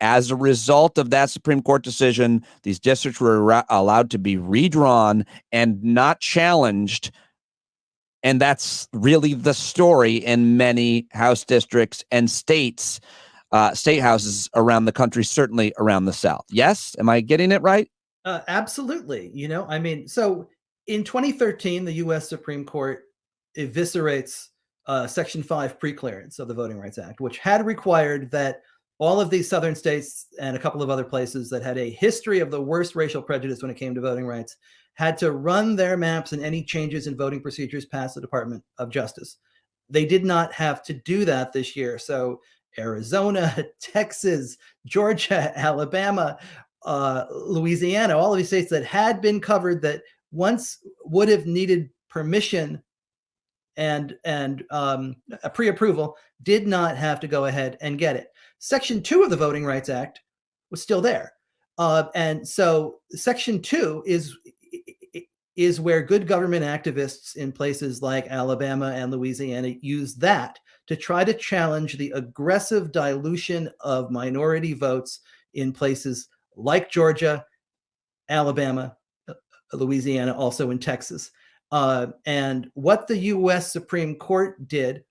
As a result of that Supreme Court decision, these districts were allowed to be redrawn and not challenged. And that's really the story in many House districts and states, state houses around the country, certainly around the South. Yes? Am I getting it right? Absolutely. I mean, so in 2013, the U.S. Supreme Court eviscerates Section 5 preclearance of the Voting Rights Act, which had required that all of these southern states and a couple of other places that had a history of the worst racial prejudice when it came to voting rights had to run their maps and any changes in voting procedures past the Department of Justice. They did not have to do that this year. So Arizona, Texas, Georgia, Alabama, Louisiana, all of these states that had been covered that once would have needed permission and a pre-approval did not have to go ahead and get it. Section 2 of the Voting Rights Act was still there. And so Section 2 is where good government activists in places like Alabama and Louisiana use that to try to challenge the aggressive dilution of minority votes in places like Georgia, Alabama, Louisiana, also in Texas. And what the U.S. Supreme Court did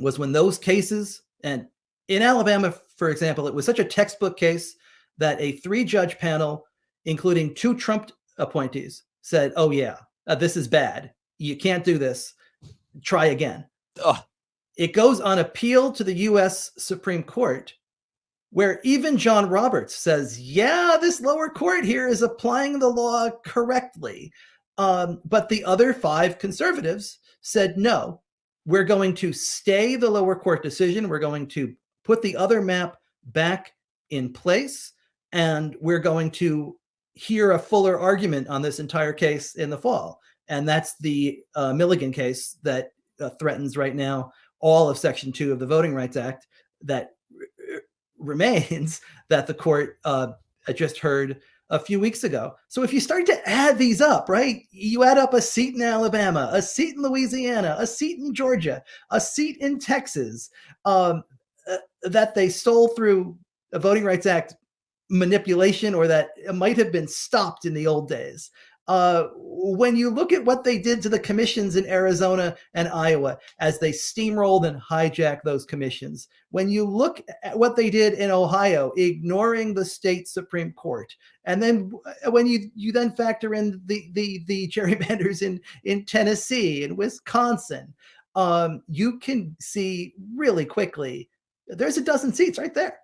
was when those cases, and in Alabama, for example, it was such a textbook case that a 3-judge panel, including 2 Trump appointees, said, oh yeah, this is bad. You can't do this. Try again. Ugh. It goes on appeal to the U.S. Supreme Court, where even John Roberts says, yeah, this lower court here is applying the law correctly. But the other 5 conservatives said, no, we're going to stay the lower court decision. We're going to put the other map back in place, and we're going to hear a fuller argument on this entire case in the fall. And that's the Milligan case that threatens right now all of Section 2 of the Voting Rights Act that remains, that the court just heard a few weeks ago. So if you start to add these up, right, you add up a seat in Alabama, a seat in Louisiana, a seat in Georgia, a seat in Texas, that they stole through a Voting Rights Act manipulation, or that it might have been stopped in the old days. When you look at what they did to the commissions in Arizona and Iowa as they steamrolled and hijacked those commissions, when you look at what they did in Ohio, ignoring the state Supreme Court, and then when you then factor in the gerrymanders in Tennessee and Wisconsin, you can see really quickly there's a dozen seats right there.